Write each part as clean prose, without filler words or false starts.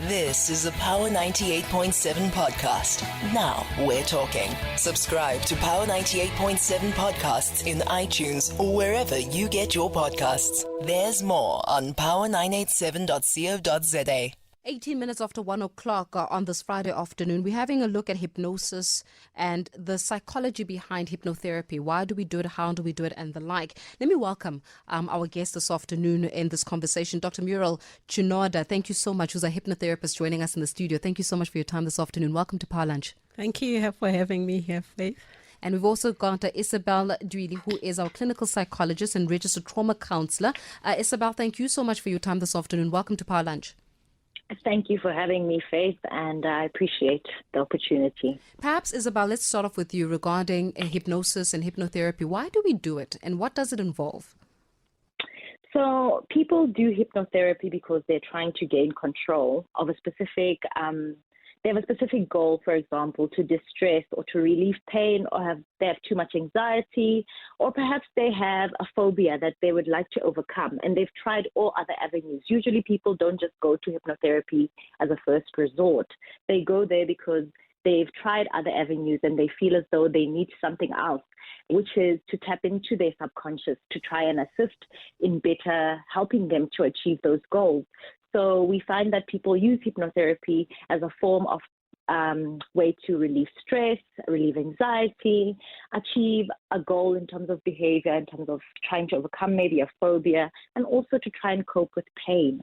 This is a Power 98.7 podcast. Now we're talking. Subscribe to Power 98.7 podcasts in iTunes or wherever you get your podcasts. There's more on power987.co.za. 18 minutes after 1 o'clock on this Friday afternoon, we're having a look at hypnosis and the psychology behind hypnotherapy. Why do we do it? How do we do it? And the like. Let me welcome our guest this afternoon in this conversation, Dr Muriel Chinoda. Thank you so much, who's a hypnotherapist joining us in the studio. Thank you so much for your time this afternoon. Welcome to Power Lunch. Thank you for having me here, Faith. And we've also got Isabel Dwili, who is our clinical psychologist and registered trauma counselor. Isabel, thank you so much for your time this afternoon. Welcome to Power Lunch. Thank you for having me, Faith, and I appreciate the opportunity. Perhaps, Isabel, let's start off with you regarding hypnosis and hypnotherapy. Why do we do it, and what does it involve? So people do hypnotherapy because they're trying to gain control of a specific they have a specific goal, for example, to distress or to relieve pain, or they have too much anxiety, or perhaps they have a phobia that they would like to overcome, and they've tried all other avenues. Usually people don't just go to hypnotherapy as a first resort. They go there because they've tried other avenues and they feel as though they need something else, which is to tap into their subconscious to try and assist in better helping them to achieve those goals. So we find that people use hypnotherapy as a form of way to relieve stress, relieve anxiety, achieve a goal in terms of behavior, in terms of trying to overcome maybe a phobia, and also to try and cope with pain.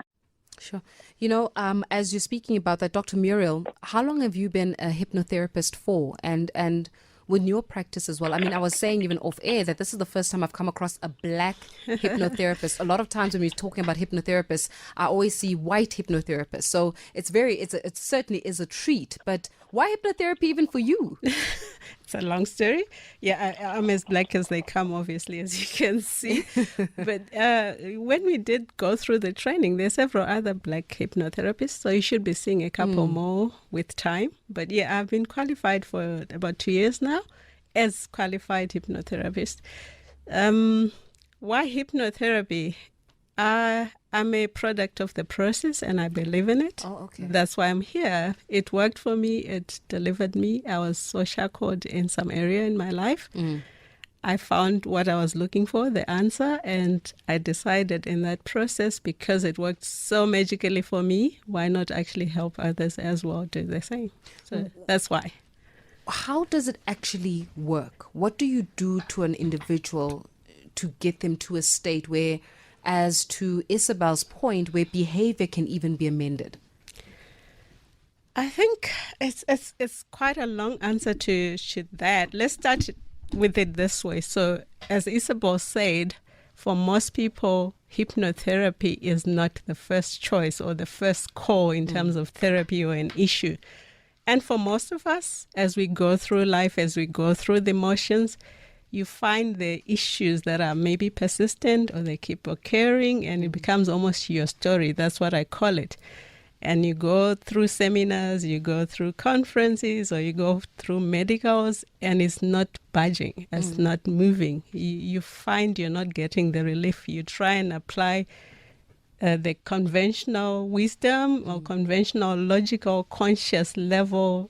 Sure. You know, as you're speaking about that, Dr. Muriel, how long have you been a hypnotherapist for? And with your practice as well? I mean, I was saying even off air that this is the first time I've come across a black hypnotherapist. A lot of times when we're talking about hypnotherapists, I always see white hypnotherapists. So it certainly is a treat. But why hypnotherapy even for you? It's a long story. Yeah, I'm as black as they come, obviously, as you can see. But when we did go through the training, there's several other black hypnotherapists, so you should be seeing a couple more with time. But yeah, I've been qualified for about 2 years now as qualified hypnotherapist. Why hypnotherapy? I'm a product of the process and I believe in it. Oh, okay. That's why I'm here. It worked for me. It delivered me. I was so shackled in some area in my life. I found what I was looking for, the answer, and I decided in that process, because it worked so magically for me, why not actually help others as well do the same? So that's why. How does it actually work? What do you do to an individual to get them to a state where, as to Isabel's point, where behavior can even be amended? I think it's quite a long answer to that. Let's start with it this way. So as Isabel said, for most people, hypnotherapy is not the first choice or the first call in terms of therapy or an issue. And for most of us, as we go through life, as we go through the motions, you find the issues that are maybe persistent or they keep occurring, and it becomes almost your story. That's what I call it. And you go through seminars, you go through conferences, or you go through medicals, and it's not budging, it's not moving. You find you're not getting the relief. You try and apply the conventional wisdom or conventional logical conscious level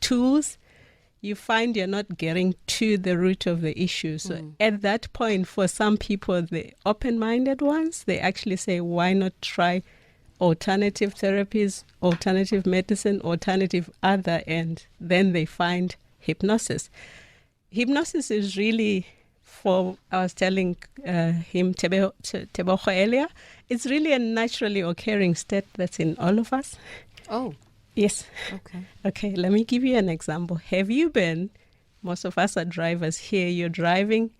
tools. You find you're not getting to the root of the issue. So at that point, for some people, the open-minded ones, they actually say, why not try alternative therapies, alternative medicine, alternative other, and then they find hypnosis. Hypnosis is really, I was telling him, Tebogo earlier, it's really a naturally occurring state that's in all of us. Oh. Yes. Okay, let me give you an example. Have you been, most of us are drivers here, you're driving,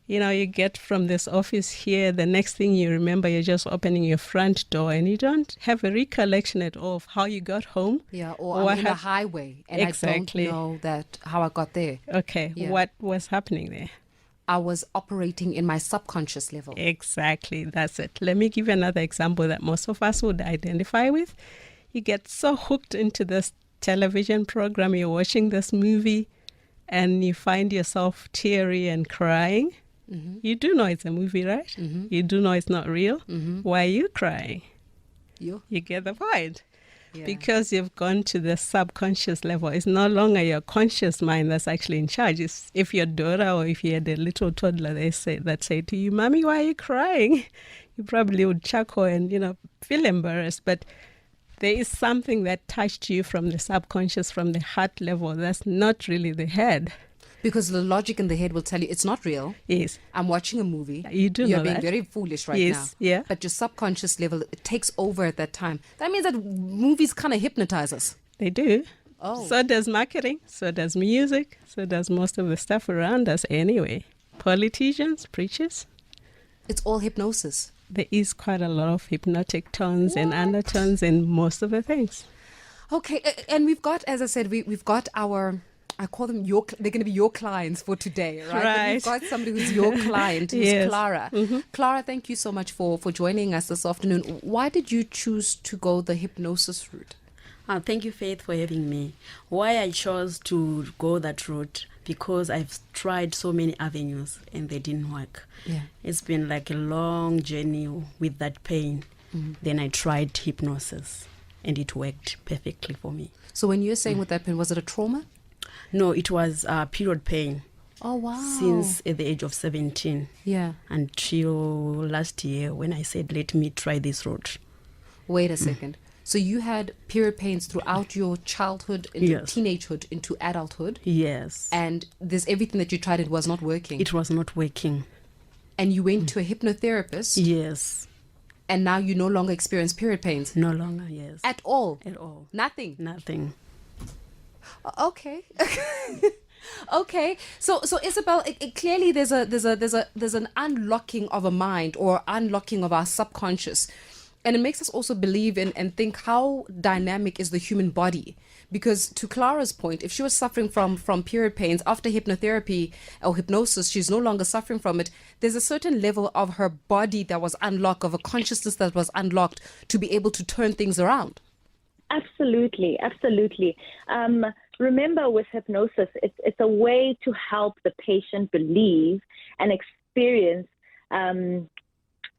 you get from this office here, the next thing you remember, you're just opening your front door and you don't have a recollection at all of how you got home. Yeah, or I'm in a highway and exactly. I don't know how I got there. Okay, yeah. What was happening there? I was operating in my subconscious level. Exactly, that's it. Let me give you another example that most of us would identify with. You get so hooked into this television program, you're watching this movie, and you find yourself teary and crying. You do know it's a movie, right? You do know it's not real. Why are you crying? You get the point. Yeah. because you've gone to the subconscious level. It's no longer your conscious mind that's actually in charge. It's if your daughter or if you had a little toddler, they say to you, "Mommy, why are you crying?" You probably would chuckle and, feel embarrassed. But there is something that touched you from the subconscious, from the heart level. That's not really the head. Because the logic in the head will tell you it's not real. Yes. I'm watching a movie. You do You're know being that. very foolish right Yes, now. yeah. But your subconscious level, it takes over at that time. That means that movies kind of hypnotize us. They do. Oh. So does marketing, so does music, so does most of the stuff around us anyway. Politicians, preachers. It's all hypnosis. There is quite a lot of hypnotic tones and undertones in most of the things. Okay, and we've got, as I said, we've got our... I call them they're going to be your clients for today, right? But we've got somebody who's your client, who's Yes. Clara. Mm-hmm. Clara, thank you so much for joining us this afternoon. Why did you choose to go the hypnosis route? Thank you, Faith, for having me. Why I chose to go that route, because I've tried so many avenues and they didn't work. Yeah. It's been like a long journey with that pain. Mm-hmm. Then I tried hypnosis and it worked perfectly for me. So when you're saying with that pain, was it a trauma? No, it was period pain Oh, wow. since at the age of 17 Yeah. until last year when I said, let me try this route. Wait a second. So you had period pains throughout your childhood, into Yes. teenagehood, into adulthood, Yes. and there's everything that you tried, it was not working. It was not working. And you went to a hypnotherapist, Yes. and now you no longer experience period pains No longer, yes. at all. At all. Nothing. Nothing. Okay. Okay. So Isabel, clearly there's an unlocking of a mind or unlocking of our subconscious. And it makes us also believe in and think how dynamic is the human body. Because to Clara's point, if she was suffering from period pains after hypnotherapy or hypnosis, she's no longer suffering from it. There's a certain level of her body that was unlocked, of a consciousness that was unlocked to be able to turn things around. Absolutely, absolutely. Remember, with hypnosis, it's a way to help the patient believe and experience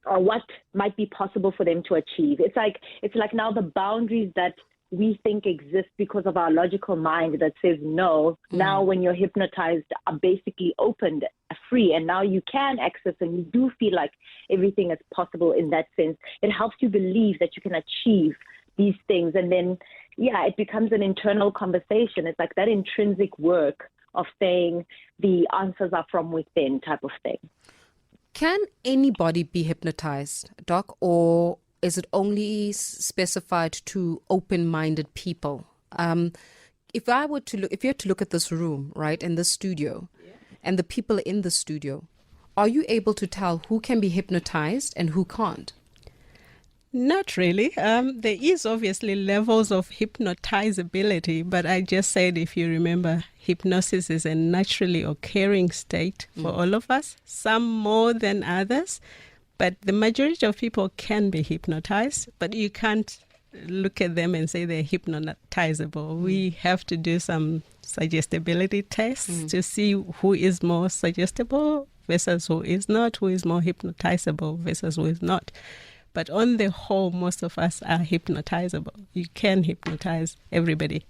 what might be possible for them to achieve. It's like now the boundaries that we think exist because of our logical mind that says no. Now when you're hypnotized are basically opened, free, and now you can access and you do feel like everything is possible in that sense. It helps you believe that you can achieve these things, and then it becomes an internal conversation. It's like that intrinsic work of saying the answers are from within type of thing. Can anybody be hypnotized, Doc, or is it only specified to open-minded people? If you had to look at this room, right, in this studio, and the people in the studio, are you able to tell who can be hypnotized and who can't? Not really. There is obviously levels of hypnotizability, but I just said, if you remember, hypnosis is a naturally occurring state for all of us, some more than others, but the majority of people can be hypnotized, but you can't look at them and say they're hypnotizable. We have to do some suggestibility tests to see who is more suggestible versus who is not, who is more hypnotizable versus who is not. But on the whole, most of us are hypnotizable. You can hypnotize everybody.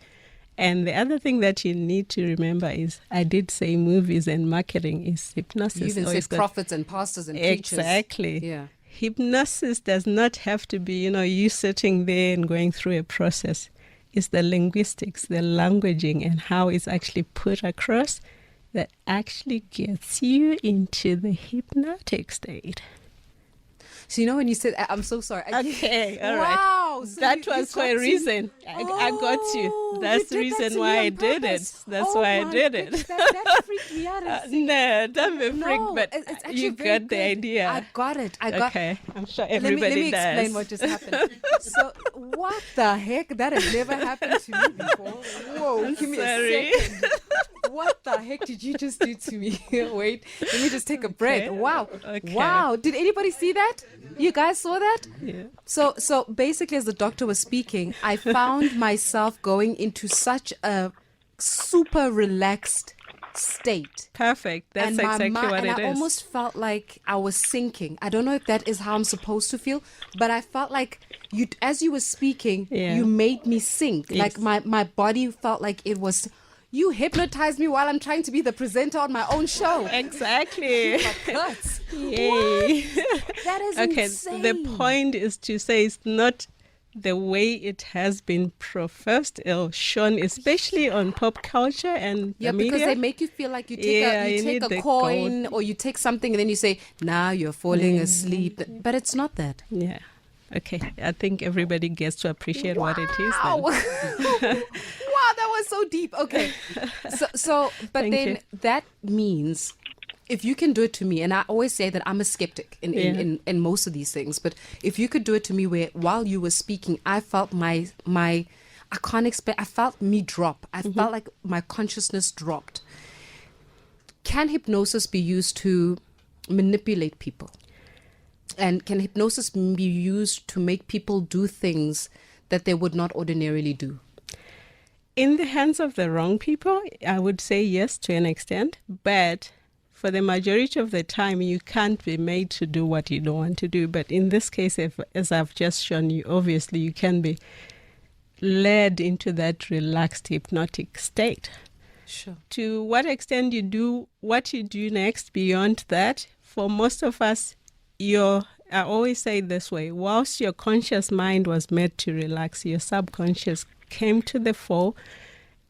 And the other thing that you need to remember is, I did say movies and marketing is hypnosis. You even said prophets and pastors and preachers. Exactly. Yeah. Hypnosis does not have to be, you sitting there and going through a process. It's the linguistics, the languaging, and how it's actually put across that actually gets you into the hypnotic state. So when you said, I'm so sorry. Okay, all right. Wow. So that you was for got a to- reason. I got you. Oh, That's the you did that reason to why me I on did it. purpose. That's Oh why I my did goodness, it. That freaked me out. No, don't be freaked, No, but it's actually you very got the good. idea. I got it. Okay, I'm sure Let everybody me does. explain what just happened. So, what the heck? That has never happened to me before. Whoa, give me sorry. a second. What the heck did you just do to me? Wait, let me just take a breath. Okay. Wow. Okay. Wow. Did anybody see that? You guys saw that? Yeah. So basically, as the doctor was speaking, I found myself going into such a super relaxed state. Perfect. That's And exactly what and it I is. almost felt like I was sinking. I don't know if that is how I'm supposed to feel, but I felt like you, as you were speaking, Yeah. you made me sink. Yes. Like my body felt like it was, you hypnotized me while I'm trying to be the presenter on my own show. Exactly. My guts. Yay. That is Okay, insane. the point is to say it's not the way it has been professed or shown, especially on pop culture and Yeah, the because media. they make you feel like you take Yeah, you you take need a the coin gold. or you take something and then you say, now you're falling asleep. But it's not that. Yeah. Okay, I think everybody gets to appreciate what it is Wow. then. Wow, that was so deep. Okay. But Thank then you. that means if you can do it to me, and I always say that I'm a skeptic in most of these things, but if you could do it to me where while you were speaking, I felt my I can't explain, I felt me drop. I felt like my consciousness dropped. Can hypnosis be used to manipulate people? And can hypnosis be used to make people do things that they would not ordinarily do? In the hands of the wrong people, I would say yes to an extent, but for the majority of the time, you can't be made to do what you don't want to do. But in this case, as I've just shown you, obviously you can be led into that relaxed hypnotic state. Sure. To what extent you do what you do next beyond that, for most of us, I always say it this way, whilst your conscious mind was made to relax, your subconscious came to the fore,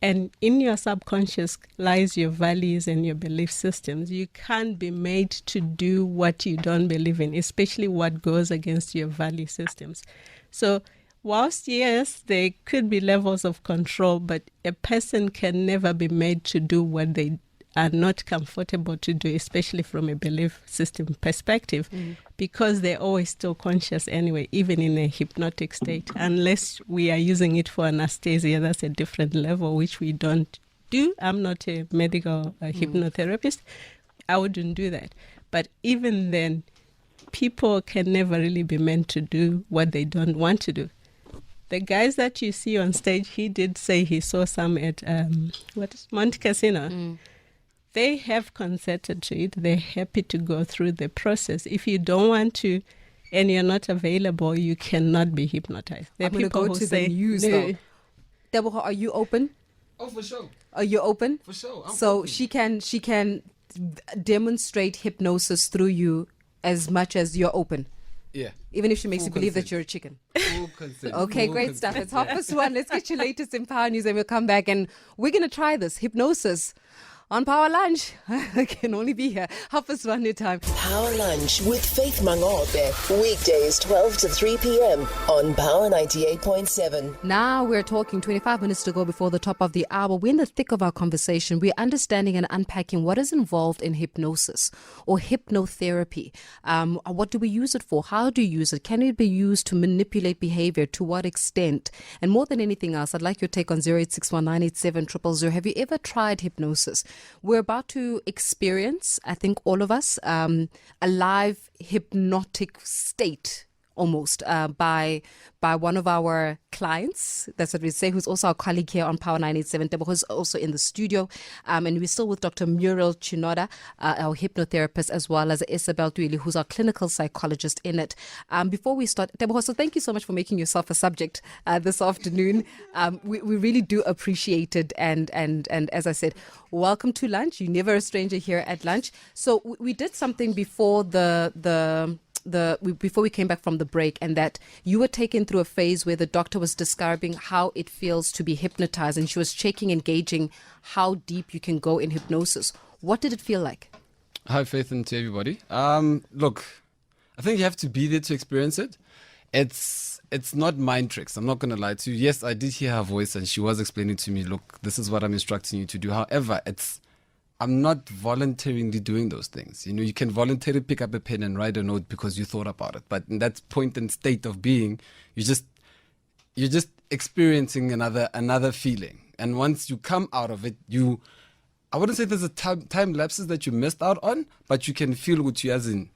and in your subconscious lies your values and your belief systems. You can't be made to do what you don't believe in, especially what goes against your value systems. So whilst, yes, there could be levels of control, but a person can never be made to do what they are not comfortable to do, especially from a belief system perspective, because they're always still conscious anyway, even in a hypnotic state. Unless we are using it for anesthesia, that's a different level, which we don't do. I'm not a medical hypnotherapist. I wouldn't do that. But even then, people can never really be meant to do what they don't want to do. The guys that you see on stage, he did say he saw some at Monte Casino. They have consented to it. They're happy to go through the process. If you don't want to and you're not available, you cannot be hypnotized. There I'm going to go to the news though. Deborah, are you open? Oh, for sure. Are you open? For sure. So she can demonstrate hypnosis through you as much as you're open. Yeah. Even if she makes Full you believe consent. that you're a chicken. Full consent. Okay, Full great consent. stuff. It's 1:30. Let's get your latest in Power News and we'll come back and we're going to try this hypnosis on Power Lunch. I can only be here 1:30 time. Power Lunch with Faith Mangobe. Weekdays 12 to 3 p.m. on Power 98.7. Now we're talking 25 minutes to go before the top of the hour. We're in the thick of our conversation. We're understanding and unpacking what is involved in hypnosis or hypnotherapy. What do we use it for? How do you use it? Can it be used to manipulate behavior? To what extent? And more than anything else, I'd like your take on 0861-987-000. Have you ever tried hypnosis? We're about to experience, I think all of us, a live hypnotic state almost by one of our clients. That's what we say, who's also our colleague here on Power 987. Deborah, who's also in the studio. And we're still with Dr Muriel Chinoda, our hypnotherapist, as well as Isabel Tuili, who's our clinical psychologist in it. Before we start, Deborah, so thank you so much for making yourself a subject this afternoon. We really do appreciate it. And as I said, welcome to lunch. You're never a stranger here at lunch. So we did something before before we came back from the break, and that you were taken through a phase where the doctor was describing how it feels to be hypnotized, and she was checking and gauging how deep you can go in hypnosis. What did it feel like? Hi, Faith, and to everybody. Look, I think you have to be there to experience it. It's not mind tricks. I'm not going to lie to you. Yes, I did hear her voice, and she was explaining to me, look, this is what I'm instructing you to do. However, I'm not voluntarily doing those things. You know, you can voluntarily pick up a pen and write a note because you thought about it. But in that point and state of being, you're just experiencing another feeling. And once you come out of it, I wouldn't say there's a time lapses that you missed out on, but you can feel what you, as in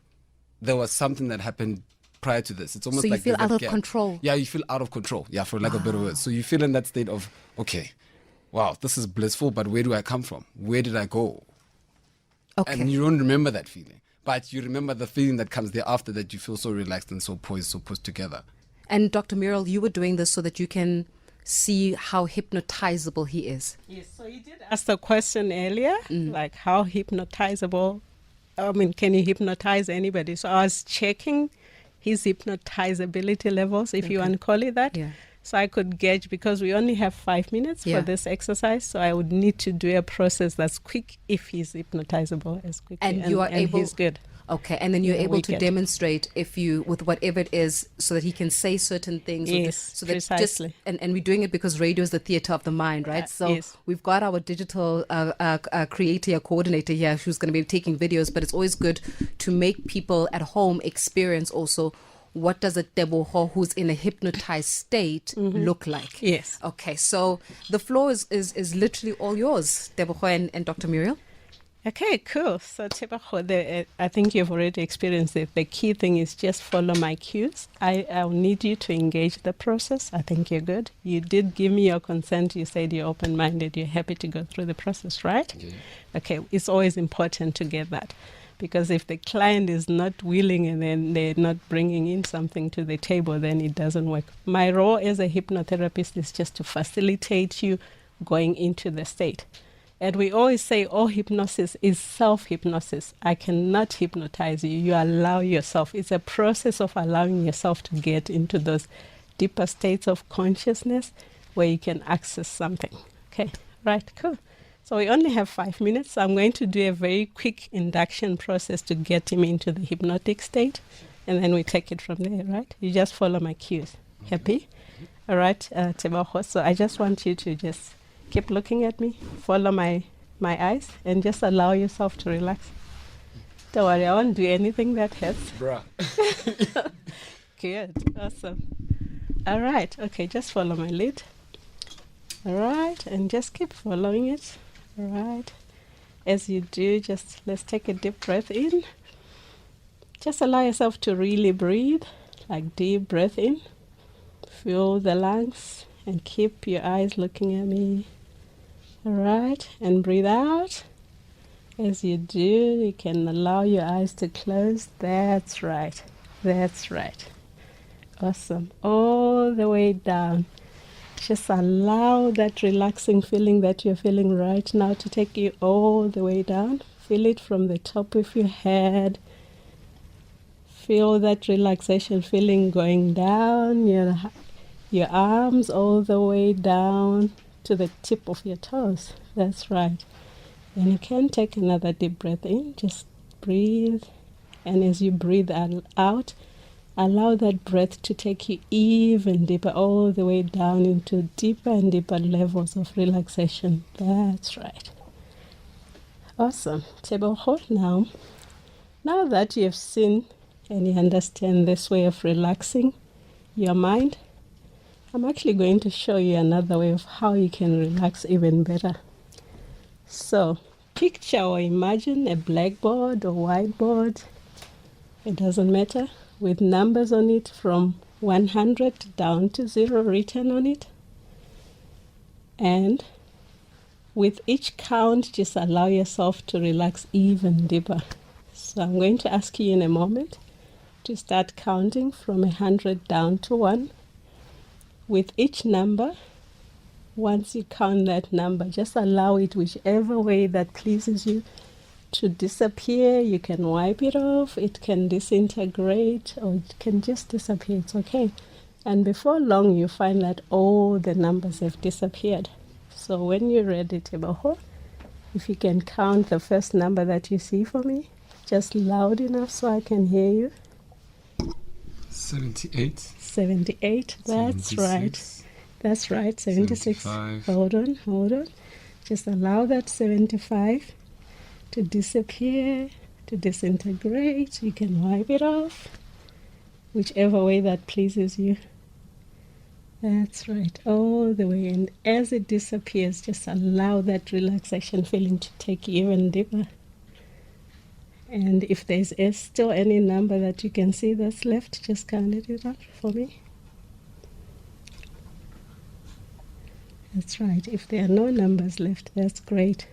there was something that happened prior to this. It's almost So you like feel there's out that of gap. control. Yeah, you feel out of control. Yeah, for lack of better words. So you feel in that state of, okay, wow, this is blissful, but where do I come from? Where did I go? Okay. And you don't remember that feeling, but you remember the feeling that comes thereafter, that you feel so relaxed and so poised, so put together. And Dr. Muriel, you were doing this so that you can see how hypnotizable he is. Yes, so you did ask the question earlier, like how hypnotizable, can you hypnotize anybody? So I was checking his hypnotizability levels, if you want to call it that. Yeah. So I could gauge, because we only have 5 minutes for this exercise, so I would need to do a process that's quick if he's hypnotizable as quickly. And you are able. He's good. Okay, and then you're Yeah, able to wicked. demonstrate if you, with whatever it is, so that he can say certain things. Yes, so that precisely. and we're doing it because radio is the theater of the mind, right? So yes. we've got our digital creator, coordinator here who's going to be taking videos, but it's always good to make people at home experience also what does a Teboho who's in a hypnotized state look like. Yes. Okay, so the floor is literally all yours, Teboho and Dr. Muriel. Okay, cool. So Teboho, I think you've already experienced it. The key thing is just follow my cues. I'll need you to engage the process. I think you're good. You did give me your consent. You said you're open-minded. You're happy to go through the process, right? Yeah. Okay, it's always important to get that. Because if the client is not willing and then they're not bringing in something to the table, then it doesn't work. My role as a hypnotherapist is just to facilitate you going into the state. And we always say, oh, hypnosis is self-hypnosis. I cannot hypnotize you. You allow yourself. It's a process of allowing yourself to get into those deeper states of consciousness where you can access something. Okay, right, cool. So we only have 5 minutes. I'm going to do a very quick induction process to get him into the hypnotic state. And then we take it from there, right? You just follow my cues. Happy? All right, Teboho. So I just want you to just keep looking at me, follow my eyes, and just allow yourself to relax. Don't worry, I won't do anything that hurts. Bruh. Good, awesome. All right, okay, just follow my lead. All right, and just keep following it. All right. As you do, just let's take a deep breath in. Just allow yourself to really breathe, like deep breath in. Fill the lungs and keep your eyes looking at me. All right, and breathe out. As you do, you can allow your eyes to close. That's right. That's right. Awesome. All the way down. Just allow that relaxing feeling that you're feeling right now to take you all the way down. Feel it from the top of your head. Feel that relaxation feeling going down your arms all the way down to the tip of your toes. That's right. And you can take another deep breath in. Just breathe. And as you breathe out, allow that breath to take you even deeper, all the way down into deeper and deeper levels of relaxation. That's right. Awesome. Teboho, now that you've seen and you understand this way of relaxing your mind, I'm actually going to show you another way of how you can relax even better. So, picture or imagine a blackboard or whiteboard, it doesn't matter, with numbers on it from 100 down to 0 written on it. And with each count, just allow yourself to relax even deeper. So I'm going to ask you in a moment to start counting from 100 down to 1. With each number, once you count that number, just allow it whichever way that pleases you to disappear. You can wipe it off, it can disintegrate, or it can just disappear. It's okay. And before long, you find that all the numbers have disappeared. So when you're ready, Teboho, if you can count the first number that you see for me, just loud enough so I can hear you. 78. 78, that's 76, right. That's right, 76. 75. Hold on. Just allow that 75 to disappear, to disintegrate. You can wipe it off, whichever way that pleases you. That's right, all the way. And as it disappears, just allow that relaxation feeling to take you even deeper. And if there's still any number that you can see that's left, just count it out for me. That's right. If there are no numbers left, that's great.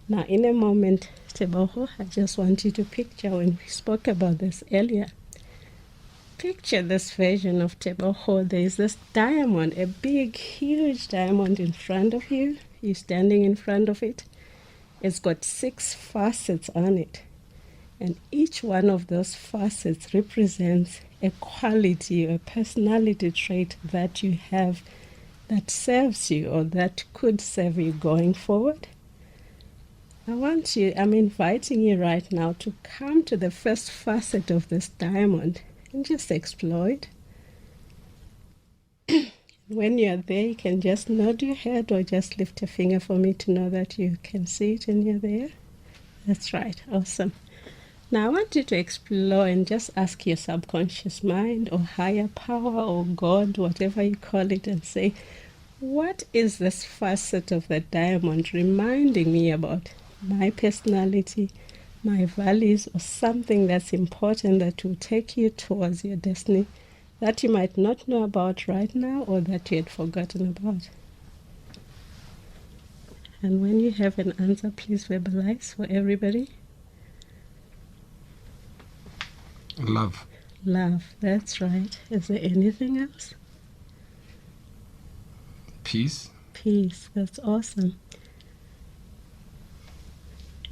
Now, in a moment, Teboho, I just want you to picture when we spoke about this earlier. Picture this version of Teboho. There is this diamond, a big, huge diamond in front of you. You're standing in front of it. It's got 6 facets on it. And each one of those facets represents a quality or a personality trait that you have that serves you or that could serve you going forward. I'm inviting you right now to come to the first facet of this diamond and just explore it. When you're there, you can just nod your head or just lift a finger for me to know that you can see it and you're there. That's right. Awesome. Now I want you to explore and just ask your subconscious mind or higher power or God, whatever you call it, and say, what is this facet of the diamond reminding me about my personality, my values, or something that's important that will take you towards your destiny that you might not know about right now or that you had forgotten about? And when you have an answer, please verbalize for everybody. Love. Love, that's right. Is there anything else? Peace. Peace, that's awesome.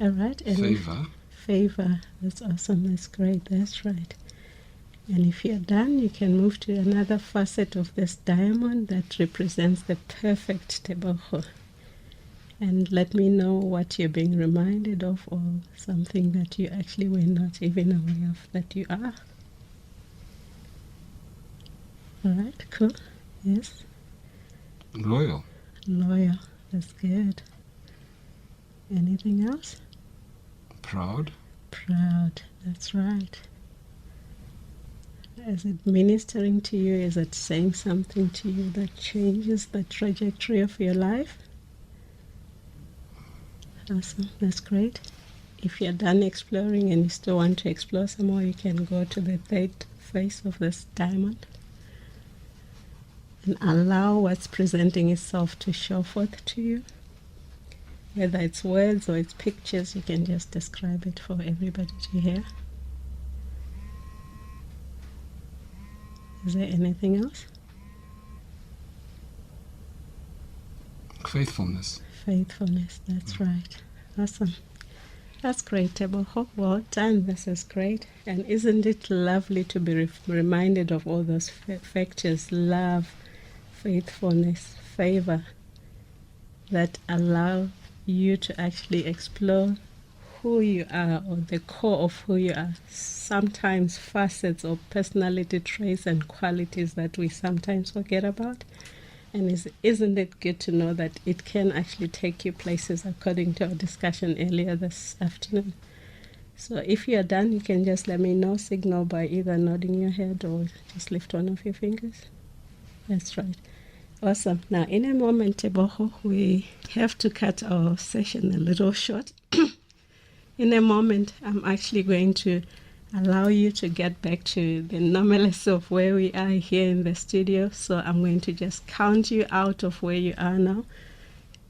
All right. Favor. Favor, that's awesome. That's great. That's right. And if you're done, you can move to another facet of this diamond that represents the perfect Teboho. And let me know what you're being reminded of or something that you actually were not even aware of that you are. All right, cool. Yes. Loyal. Loyal. That's good. Anything else? Proud. Proud. That's right. Is it ministering to you? Is it saying something to you that changes the trajectory of your life? Awesome. That's great. If you're done exploring and you still want to explore some more, you can go to the third face of this diamond and allow what's presenting itself to show forth to you. Whether it's words or it's pictures, you can just describe it for everybody to hear. Is there anything else? Faithfulness. Faithfulness, that's right. Awesome. That's great, Teboho. Well done. This is great. And isn't it lovely to be reminded of all those factors, love, faithfulness, favor, that allow you to actually explore who you are or the core of who you are. Sometimes facets or personality traits and qualities that we sometimes forget about. And isn't it good to know that it can actually take you places according to our discussion earlier this afternoon? So if you're done, you can just let me know, signal by either nodding your head or just lift one of your fingers. That's right. Awesome. Now, in a moment, Teboho, we have to cut our session a little short. In a moment, I'm actually going to allow you to get back to the normalness of where we are here in the studio. So I'm going to just count you out of where you are now.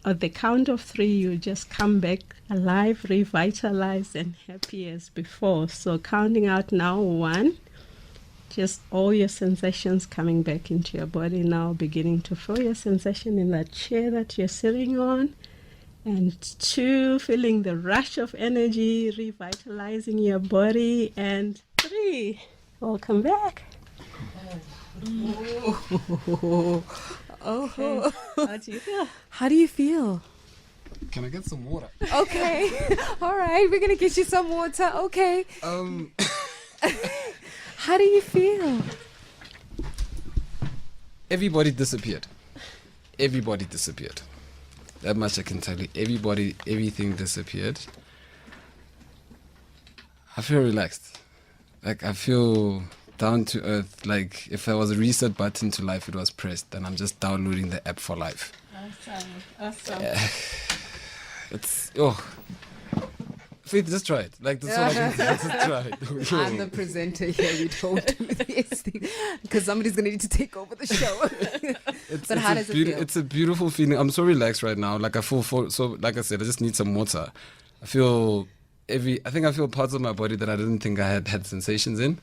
At the count of 3, you just come back alive, revitalized, and happy as before. So counting out now, 1. Just all your sensations coming back into your body now, beginning to feel your sensation in that chair that you're sitting on. And 2, feeling the rush of energy, revitalizing your body. And 3, welcome back. Oh. How do you feel? How do you feel? Can I get some water? Okay. All right. We're going to get you some water. Okay. How do you feel? Everybody disappeared. Everybody disappeared. That much I can tell you. Everything disappeared. I feel relaxed. Like, I feel down to earth. Like, if there was a reset button to life, it was pressed. And I'm just downloading the app for life. Awesome. It's, Faith, just try it. Like, that's all I can say. Just try it. I'm the presenter here. We don't do this thing because somebody's going to need to take over the show. But how does it feel? It's a beautiful feeling. I'm so relaxed right now. Like, I feel so, like I said, I just need some water. I feel parts of my body that I didn't think I had sensations in.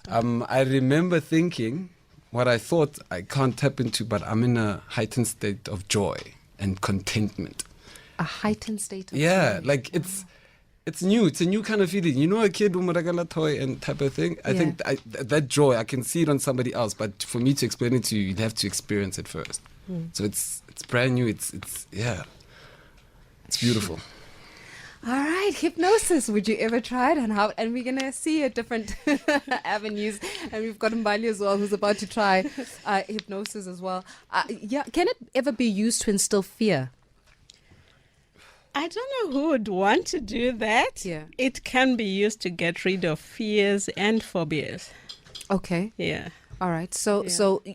I remember thinking what I thought I can't tap into, but I'm in a heightened state of joy and contentment. A heightened state of joy. Like it's new. It's a new kind of feeling. You know, a kid umuragala toy and type of thing. I think that joy, I can see it on somebody else, but for me to explain it to you, you'd have to experience it first. So it's brand new. It's beautiful. All right, hypnosis. Would you ever try it? And we're gonna see a different avenues. And we've got Mbali as well, who's about to try hypnosis as well. Can it ever be used to instill fear? I don't know who would want to do that. Yeah. It can be used to get rid of fears and phobias. Okay. Yeah. All right. So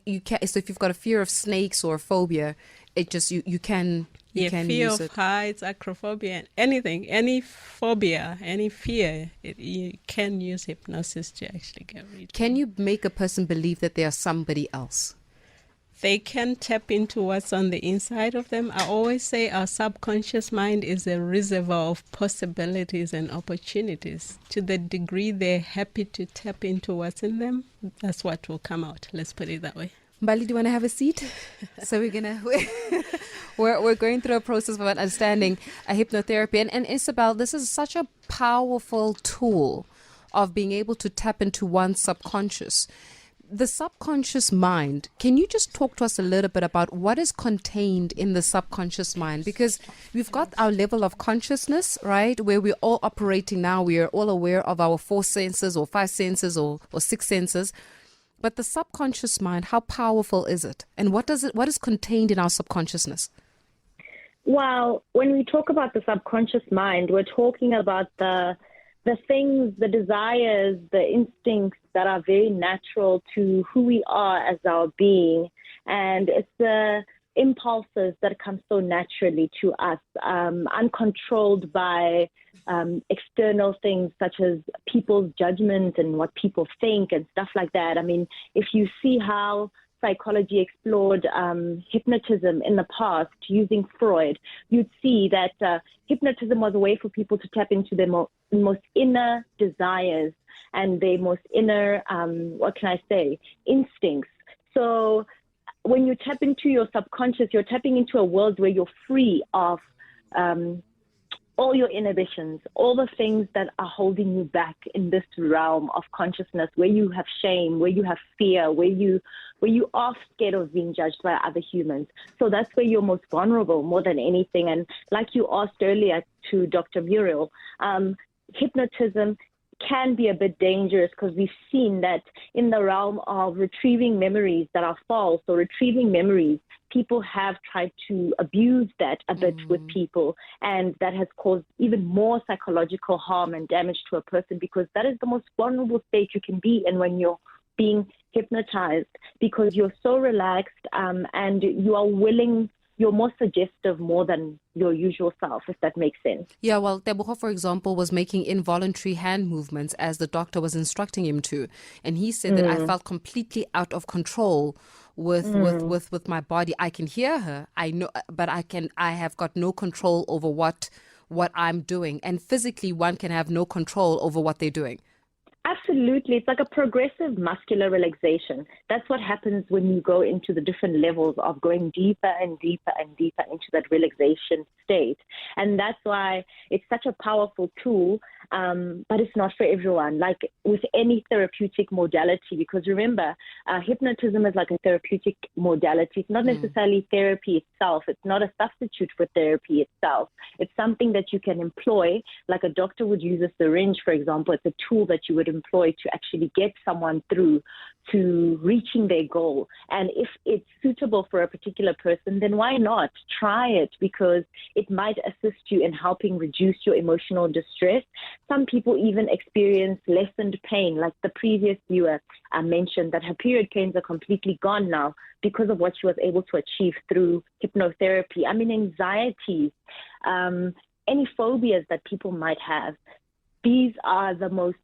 you can. So if you've got a fear of snakes or a phobia, it just you can. You can fear use of heights, acrophobia, anything, any phobia, any fear, you can use hypnosis to actually get rid of. Can you make a person believe that they are somebody else? They can tap into what's on the inside of them. I always say our subconscious mind is a reservoir of possibilities and opportunities. To the degree they're happy to tap into what's in them, that's what will come out. Let's put it that way. Mbali, do you want to have a seat? So we're going through a process of understanding hypnotherapy. And Isabel, this is such a powerful tool of being able to tap into one's subconscious. The subconscious mind, can you just talk to us a little bit about what is contained in the subconscious mind? Because we've got our level of consciousness, right, where we're all operating now. We are all aware of our 4 senses or 5 senses or 6 senses. But the subconscious mind, how powerful is it? And what is contained in our subconsciousness? Well, when we talk about the subconscious mind, we're talking about the things, the desires, the instincts that are very natural to who we are as our being. And it's the impulses that come so naturally to us, uncontrolled by external things such as people's judgment and what people think and stuff like that. I mean, if you see how psychology explored hypnotism in the past using Freud, you'd see that hypnotism was a way for people to tap into their most inner desires and their most inner, instincts. So when you tap into your subconscious, you're tapping into a world where you're free of all your inhibitions, all the things that are holding you back in this realm of consciousness, where you have shame, where you have fear, where you are scared of being judged by other humans. So that's where you're most vulnerable more than anything. And like you asked earlier to Dr. Muriel, hypnotism can be a bit dangerous because we've seen that in the realm of retrieving memories that are false or retrieving memories, people have tried to abuse that a bit with people, and that has caused even more psychological harm and damage to a person, because that is the most vulnerable state you can be in when you're being hypnotized, because you're so relaxed and you are willing. You're more suggestive more than your usual self, if that makes sense. Yeah, well, Tebogo, for example, was making involuntary hand movements as the doctor was instructing him to. And he said that I felt completely out of control with my body. I can hear her, I know, but I have got no control over what I'm doing. And physically, one can have no control over what they're doing. Absolutely. It's like a progressive muscular relaxation. That's what happens when you go into the different levels of going deeper and deeper and deeper into that relaxation state. And that's why it's such a powerful tool, but it's not for everyone, like with any therapeutic modality. Because remember, hypnotism is like a therapeutic modality. It's not necessarily therapy itself. It's not a substitute for therapy itself. It's something that you can employ, like a doctor would use a syringe, for example. It's a tool that you would employ to actually get someone through to reaching their goal. And if it's suitable for a particular person, then why not try it? Because it might assist you in helping reduce your emotional distress. Some people even experience lessened pain, like the previous viewer mentioned, that her period pains are completely gone now because of what she was able to achieve through hypnotherapy. I mean, anxieties, any phobias that people might have, these are the most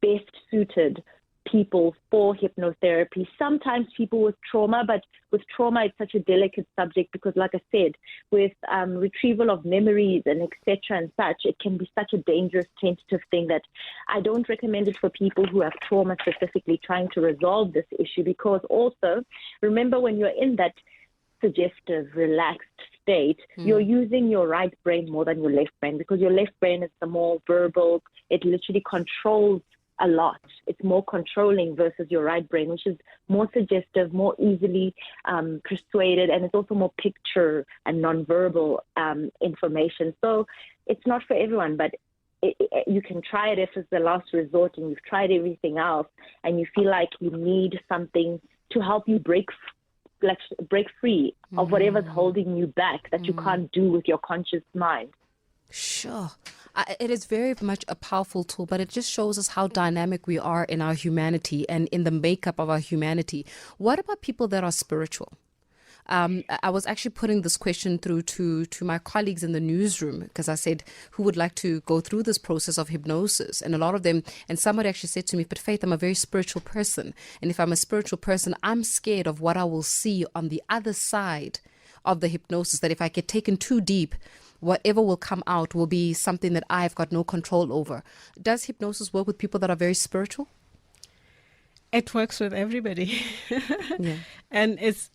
best suited people for hypnotherapy. Sometimes people with trauma, but with trauma, it's such a delicate subject because, like I said, with retrieval of memories and etc. and such, it can be such a dangerous, tentative thing that I don't recommend it for people who have trauma specifically trying to resolve this issue, because also, remember, when you're in that suggestive, relaxed state, you're using your right brain more than your left brain, because your left brain is the more verbal. It literally controls a lot. It's more controlling versus your right brain, which is more suggestive, more easily persuaded, and it's also more picture and nonverbal information. So it's not for everyone, but you can try it if it's the last resort and you've tried everything else and you feel like you need something to help you break free of whatever's holding you back that you can't do with your conscious mind. Sure. It is very much a powerful tool, but it just shows us how dynamic we are in our humanity and in the makeup of our humanity. What about people that are spiritual? I was actually putting this question through to my colleagues in the newsroom, because I said, who would like to go through this process of hypnosis? And a lot of them, and somebody actually said to me, but Faith, I'm a very spiritual person. And if I'm a spiritual person, I'm scared of what I will see on the other side of the hypnosis, that if I get taken too deep, whatever will come out will be something that I've got no control over. Does hypnosis work with people that are very spiritual? It works with everybody. Yeah. And it's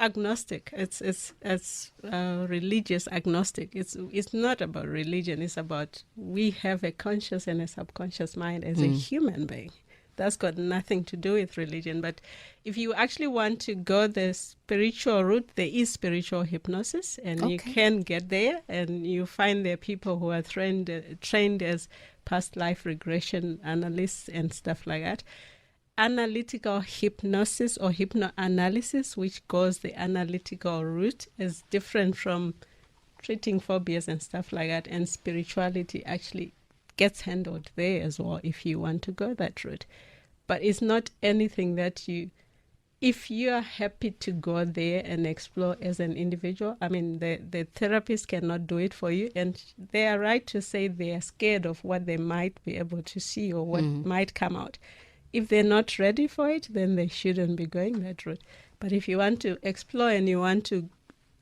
agnostic. It's religious agnostic. It's not about religion. It's about, we have a conscious and a subconscious mind as a human being. That's got nothing to do with religion. But if you actually want to go the spiritual route, there is spiritual hypnosis, and you can get there, and you find there are people who are trained as past life regression analysts and stuff like that. Analytical hypnosis or hypnoanalysis, which goes the analytical route, is different from treating phobias and stuff like that. And spirituality actually gets handled there as well if you want to go that route. But it's not anything that if you are happy to go there and explore as an individual, I mean, the therapist cannot do it for you, and they are right to say they are scared of what they might be able to see or what might come out. If they're not ready for it, then they shouldn't be going that route. But if you want to explore and you want to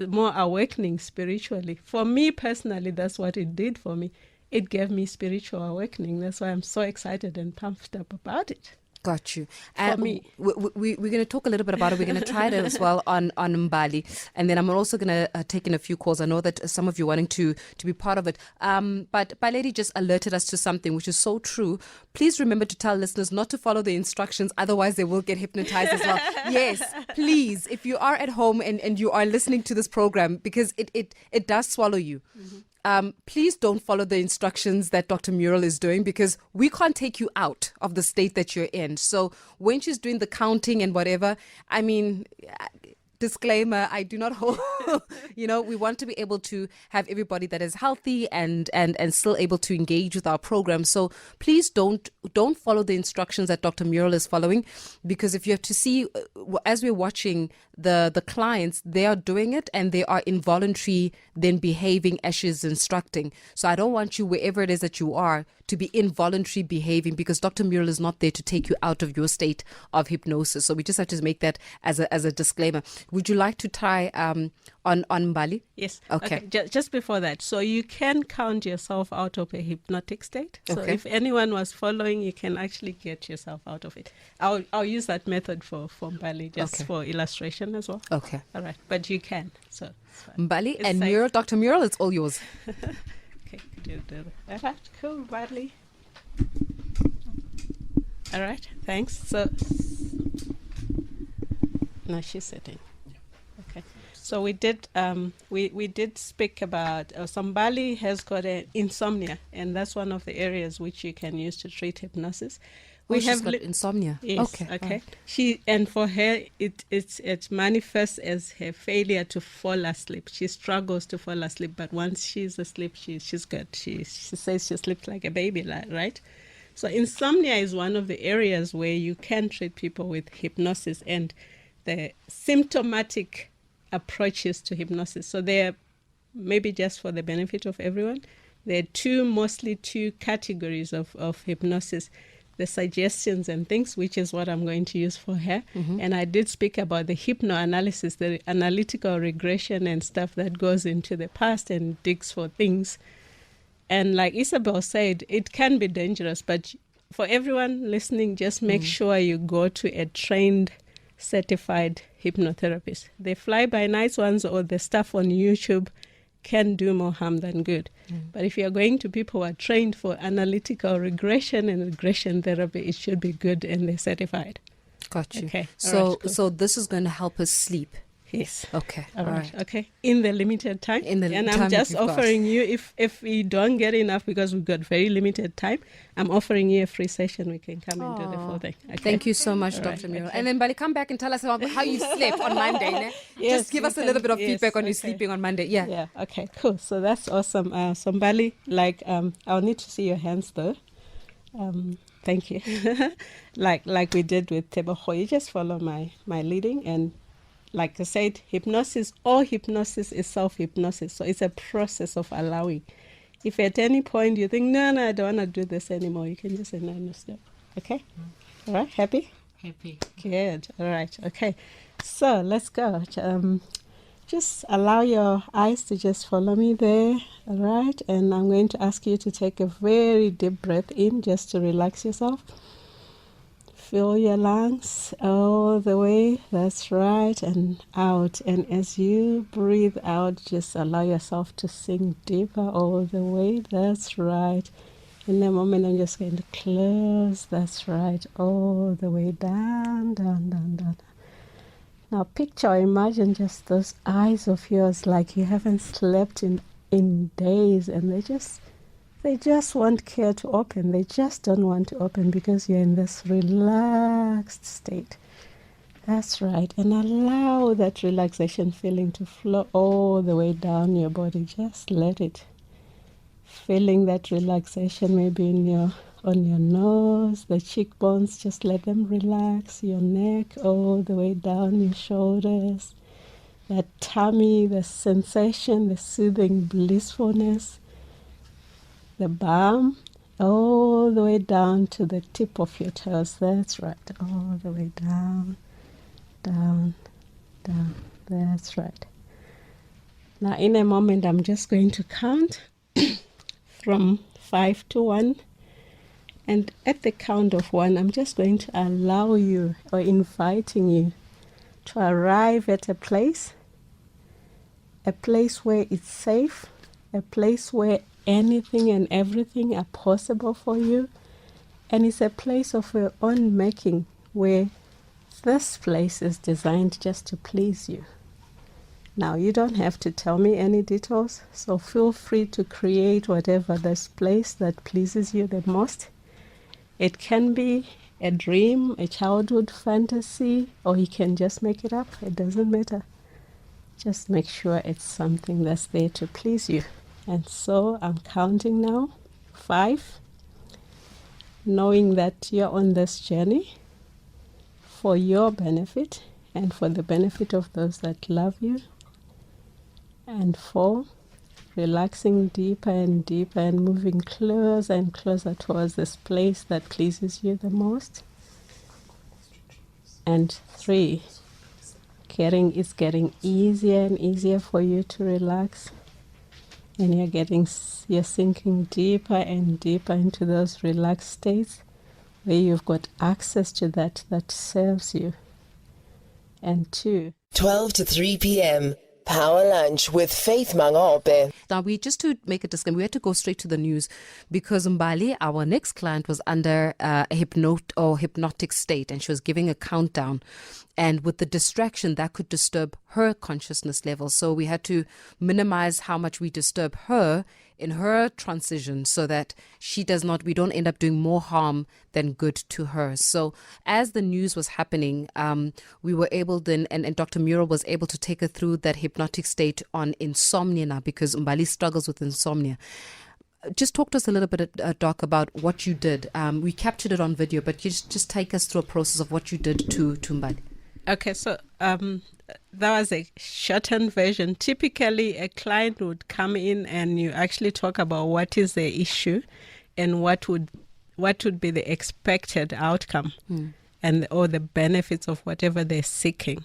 more awakening spiritually, for me personally, that's what it did for me. It gave me spiritual awakening. That's why I'm so excited and pumped up about it. Got you. For me. We're going to talk a little bit about it. We're going to try it as well on Mbali. And then I'm also going to take in a few calls. I know that some of you wanting to be part of it. But Lady just alerted us to something, which is so true. Please remember to tell listeners not to follow the instructions. Otherwise, they will get hypnotized as well. Yes, please. If you are at home and you are listening to this program, because it does swallow you. Please don't follow the instructions that Dr. Muriel is doing, because we can't take you out of the state that you're in. So when she's doing the counting and whatever, I mean, disclaimer, I do not hold, we want to be able to have everybody that is healthy and still able to engage with our program. So please don't follow the instructions that Dr. Muriel is following, because if you have to see, as we're watching the clients, they are doing it and they are involuntary then behaving as she's instructing. So I don't want you, wherever it is that you are, to be involuntary behaving, because Dr. Muriel is not there to take you out of your state of hypnosis. So we just have to make that as a disclaimer. Would you like to try on Mbali? Yes. Okay. Just before that, so you can count yourself out of a hypnotic state. So if anyone was following, you can actually get yourself out of it. I'll use that method for Mbali just for illustration as well. Okay. All right. But you can. So Mbali and Muriel, Dr. Muriel, it's all yours. Okay. All right. Cool, Mbali. All right. Thanks. So now she's sitting. Okay. So we did we did speak about Mbali has got an insomnia, and that's one of the areas which you can use to treat hypnosis. She's got insomnia. Yes, okay. Right. For her, it manifests as her failure to fall asleep. She struggles to fall asleep, but once she's asleep, she's good. She says she sleeps like a baby, right? So insomnia is one of the areas where you can treat people with hypnosis and the symptomatic approaches to hypnosis. So there are maybe just for the benefit of everyone, there are mostly two categories of hypnosis. The suggestions and things, which is what I'm going to use for her. And I did speak about the hypnoanalysis, the analytical regression and stuff that goes into the past and digs for things. And like Isabel said, it can be dangerous, but for everyone listening, just make sure you go to a trained, certified hypnotherapist. The fly-by-night ones or the stuff on YouTube can do more harm than good. But if you're going to people who are trained for analytical regression and regression therapy, it should be good and they're certified. Got you. Okay. So, All right, cool. so this is going to help us sleep. Yes. Okay. All right. Okay. In the limited time. In the and time I'm just that we've got. offering you, if we don't get enough because we've got very limited time, I'm offering you a free session. We can come and do the full thing. Okay. Thank you so much, All Dr. right, Muriel. okay. And then, Bali, come back and tell us about how you slept on Monday. Ne? Yes, Just give we us a little bit of yes, feedback on you okay. sleeping on Monday. Yeah. Yeah. Okay. Cool. So that's awesome. So Bali, I'll need to see your hands though. Thank you. like we did with Teboho, you just follow my leading, and like I said, all hypnosis is self-hypnosis. So it's a process of allowing. If at any point you think, no, I don't want to do this anymore, you can just say, no, stop. Okay? All right? Happy? Happy. Good. All right. Okay. So let's go. Just allow your eyes to just follow me there. All right? And I'm going to ask you to take a very deep breath in just to relax yourself. Fill your lungs all the way, that's right, and out. And as you breathe out, just allow yourself to sink deeper all the way, that's right. In a moment, I'm just going to close, that's right, all the way down, down, down, down. Now picture or imagine just those eyes of yours like you haven't slept in days, and they just won't care to open. They just don't want to open because you're in this relaxed state. That's right. And allow that relaxation feeling to flow all the way down your body. Just let it. Feeling that relaxation maybe on your nose, the cheekbones, just let them relax. Your neck all the way down your shoulders. That tummy, the sensation, the soothing blissfulness. The balm all the way down to the tip of your toes. That's right. All the way down, down, down. That's right. Now in a moment, I'm just going to count from 5 to 1. And at the count of 1, I'm just going to allow you or inviting you to arrive at a place where it's safe, a place where anything and everything are possible for you, and it's a place of your own making where this place is designed just to please you. Now you don't have to tell me any details, so feel free to create whatever this place that pleases you the most. It can be a dream, a childhood fantasy, or you can just make it up. It doesn't matter. Just make sure it's something that's there to please you. And so I'm counting now, 5, knowing that you're on this journey for your benefit and for the benefit of those that love you. And 4, relaxing deeper and deeper and moving closer and closer towards this place that pleases you the most. And 3, it's getting easier and easier for you to relax. And you're sinking deeper and deeper into those relaxed states where you've got access to that serves you. And 2, 12 to 3 p.m. Power Lunch with Faith Mangope. Now, just to make a disclaimer, we had to go straight to the news because Mbali, our next client, was under a hypnotic state, and she was giving a countdown. And with the distraction, that could disturb her consciousness level. So we had to minimize how much we disturb her in her transition so that we don't end up doing more harm than good to her. So as the news was happening, we were able then, and Dr. Muriel was able to take her through that hypnotic state on insomnia now, because Mbali struggles with insomnia. Just talk to us a little bit, Doc, about what you did. We captured it on video, but you just take us through a process of what you did to Mbali. Okay, so that was a shortened version. Typically, a client would come in and you actually talk about what is the issue and what would be the expected outcome and or the benefits of whatever they're seeking.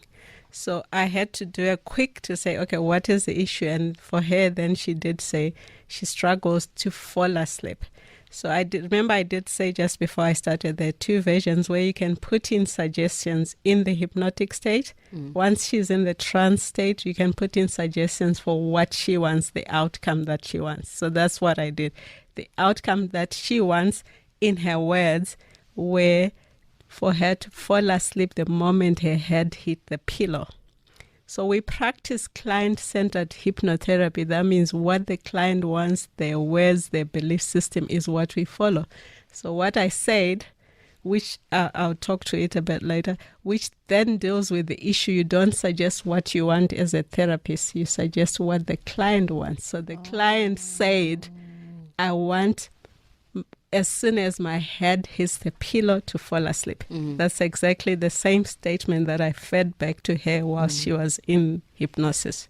So I had to do a quick to say, okay, what is the issue? And for her, then she did say she struggles to fall asleep. So I did say just before I started, there are two versions where you can put in suggestions in the hypnotic state. Once she's in the trance state, you can put in suggestions for what she wants, the outcome that she wants. So that's what I did. The outcome that she wants, in her words, were for her to fall asleep the moment her head hit the pillow. So we practice client-centered hypnotherapy. That means what the client wants, their words, their belief system is what we follow. So what I said, which I'll talk to it a bit later, which then deals with the issue. You don't suggest what you want as a therapist. You suggest what the client wants. So the client said, I want, as soon as my head hits the pillow, to fall asleep. That's exactly the same statement that I fed back to her while she was in hypnosis.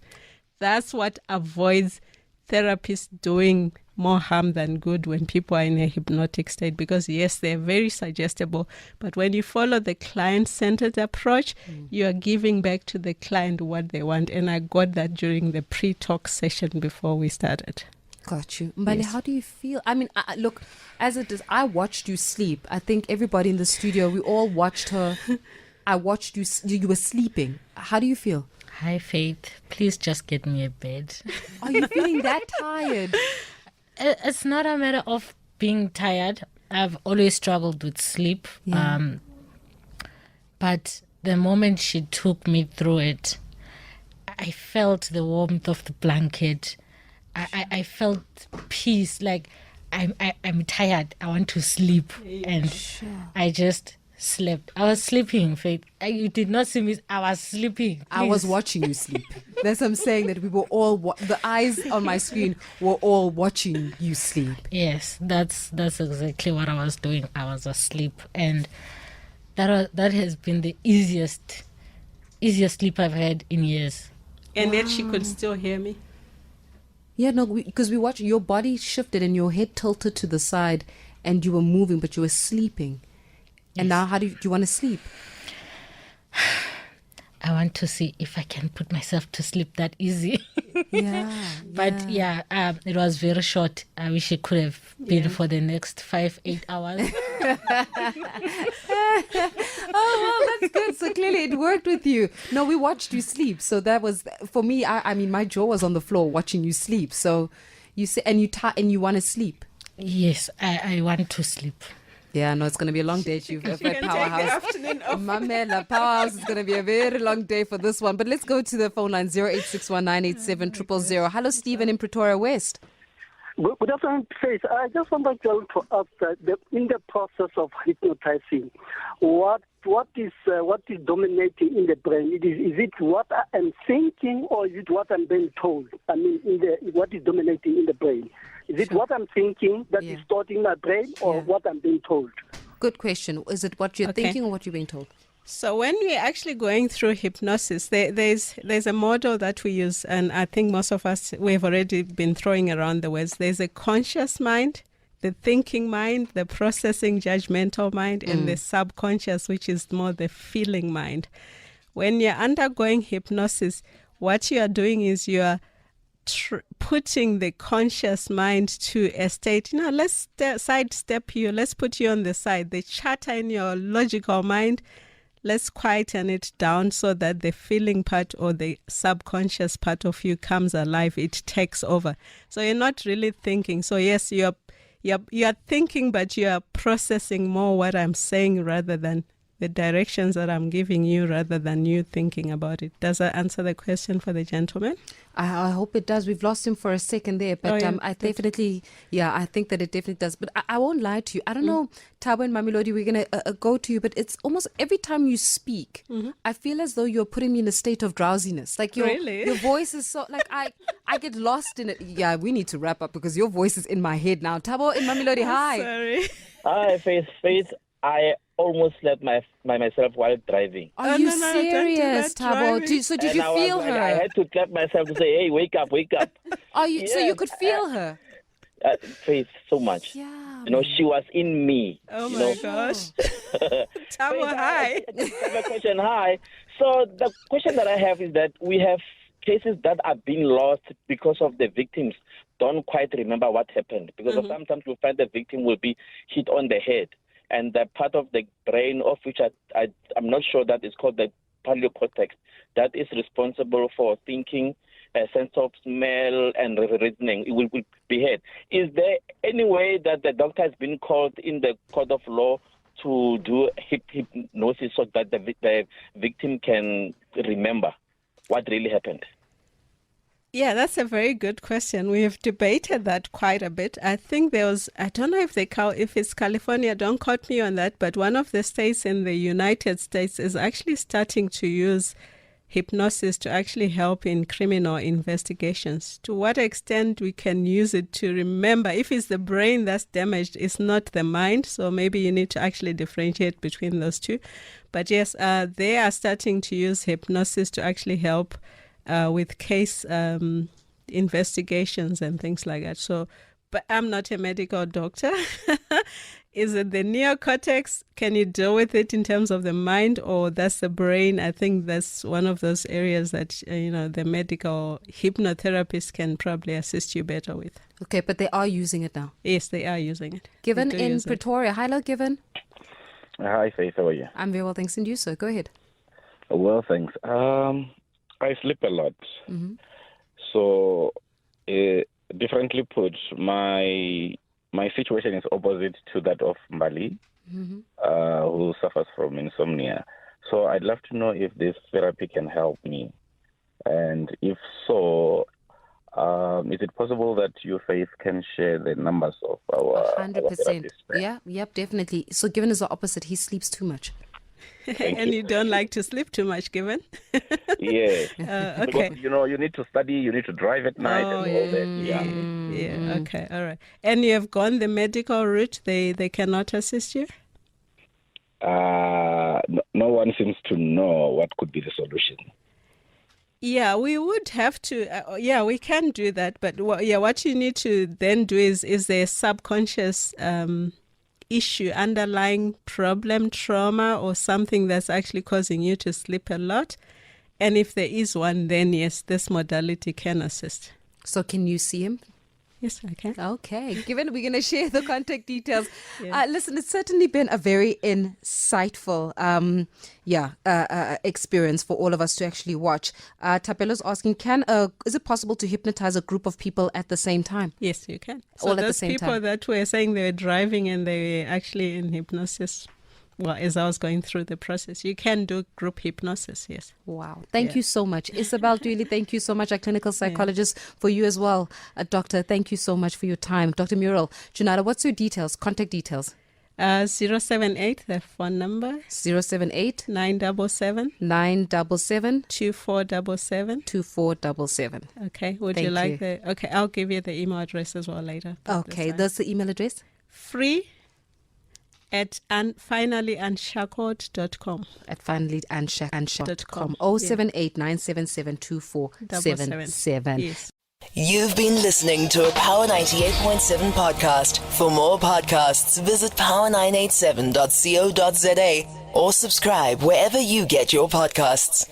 That's what avoids therapists doing more harm than good when people are in a hypnotic state, because yes, they're very suggestible, but when you follow the client-centered approach, you are giving back to the client what they want. And I got that during the pre-talk session before we started. Got you. Mbali, Yes. how do you feel? I mean, look, as it is, I watched you sleep. I think everybody in the studio, we all watched her. I watched you, you were sleeping. How do you feel? Hi, Faith. Please just get me a bed. Are you feeling that tired? It's not a matter of being tired. I've always struggled with sleep. Yeah. But the moment she took me through it, I felt the warmth of the blanket. I felt peace. Like I'm tired. I want to sleep, and I just slept. I was sleeping, Faith. You did not see me. I was sleeping. I was Please. watching you sleep. That's what I'm saying, that we were all, the eyes on my screen were all watching you sleep. Yes, that's exactly what I was doing. I was asleep, and that has been the easiest sleep I've had in years. And yet she could still hear me. Yeah, no, because we watched, your body shifted and your head tilted to the side and you were moving, but you were sleeping. And now do you want to sleep? I want to see if I can put myself to sleep that easy. Yeah. But it was very short. I wish it could have been for the next 5-8 hours. Oh, well, that's good. So clearly it worked with you. No, we watched you sleep. So that was, for me, I mean, my jaw was on the floor watching you sleep. So you say, and you want to sleep. Yes, I want to sleep. Yeah, no, it's going to be a long day. You've at Powerhouse. Mamela, Powerhouse is going to be a very long day for this one. But let's go to the phone line, 0861987000. Hello, Stephen in Pretoria West. Good afternoon, Faith. I just wanted to ask in the process of hypnotizing, what is dominating in the brain? Is it what I am thinking, or is it what I'm being told? I mean, what is dominating in the brain? Is it what I'm thinking that is stored in my brain, or what I'm being told? Good question. Is it what you're thinking or what you're being told? So when we're actually going through hypnosis, there's a model that we use, and I think most of us, we've already been throwing around the words. There's a conscious mind, the thinking mind, the processing judgmental mind, and the subconscious, which is more the feeling mind. When you're undergoing hypnosis, what you are doing is you are putting the conscious mind to a state, let's sidestep you, let's put you on the side. The chatter in your logical mind, let's quieten it down so that the feeling part or the subconscious part of you comes alive. It takes over. So you're not really thinking. So yes, you're thinking, but you are processing more what I'm saying rather than the directions that I'm giving you, rather than you thinking about it. Does that answer the question for the gentleman? I hope it does. We've lost him for a second there, but I definitely, I think that it definitely does. But I won't lie to you. I don't know, Thabo and Mamelodi, we're going to go to you, but it's almost every time you speak, I feel as though you're putting me in a state of drowsiness. Like your voice is so, like I get lost in it. Yeah, we need to wrap up because your voice is in my head now. Thabo and Mamelodi, hi. Sorry. Hi, Faith. I almost slept myself while driving. Are you serious, don't do that Thabo? driving. So did you feel her? I had to clap myself to say, "Hey, wake up, wake up!" Are you? So you Yes, could feel her? Faith, so much. Yeah. She was in me. Oh my gosh. Thabo, hi. I have a question. Hi. So the question that I have is that we have cases that are being lost because of the victims don't quite remember what happened. Because sometimes we find the victim will be hit on the head, and the part of the brain of which I'm not sure that is called the paleocortex that is responsible for thinking, a sense of smell and reasoning. It will be heard. Is there any way that the doctor has been called in the court of law to do hypnosis so that the victim can remember what really happened? Yeah, that's a very good question. We have debated that quite a bit. I think I don't know if it's California, don't quote me on that, but one of the states in the United States is actually starting to use hypnosis to actually help in criminal investigations. To what extent we can use it to remember, if it's the brain that's damaged, it's not the mind, so maybe you need to actually differentiate between those two. But yes, they are starting to use hypnosis to actually help with case investigations and things like that. So, but I'm not a medical doctor. Is it the neocortex? Can you deal with it in terms of the mind, or that's the brain? I think that's one of those areas that the medical hypnotherapist can probably assist you better with. Okay, but they are using it now. Yes, they are using it. Given in Pretoria. Hello, Given. Hi, Faith. How are you? I'm very well, thanks. And you, sir? Go ahead. Well, thanks. I sleep a lot. Mm-hmm. So, differently put, my situation is opposite to that of Mbali, who suffers from insomnia. So I'd love to know if this therapy can help me. And if so, is it possible that you, Faith, can share the numbers of our 100%. Yep, definitely. So Given is the opposite. He sleeps too much. And you don't like to sleep too much, Given? Yeah. Okay. Because, you need to study, you need to drive at night and all that. Yeah, okay, all right. And you have gone the medical route, they cannot assist you? No one seems to know what could be the solution. Yeah, we would have to, we can do that. But what you need to then do is there a subconscious issue, underlying problem, trauma, or something that's actually causing you to sleep a lot? And if there is one, then yes, this modality can assist. So can you see him? Yes, I can. Okay. Given we're going to share the contact details. Yeah. Listen, it's certainly been a very insightful experience for all of us to actually watch. Tapelo's asking, is it possible to hypnotize a group of people at the same time? Yes, you can. All at the same time. People that were saying they were driving and they were actually in hypnosis. Well, as I was going through the process, you can do group hypnosis, yes. Wow. Thank you so much. Isabel Dooley, thank you so much, a clinical psychologist, for you as well. Doctor, thank you so much for your time. Dr. Muriel Chinoda, what's your details, contact details? 078, the phone number. 078 977 977 2477. 2477. Okay. Would Thank you like you. Okay, I'll give you the email address as well later. Okay, that's the email address? free@finalyunshackled.com. At finalyunshackled.com. 078 977 2477. Yes. You've been listening to a Power 98.7 podcast. For more podcasts, visit power987.co.za or subscribe wherever you get your podcasts.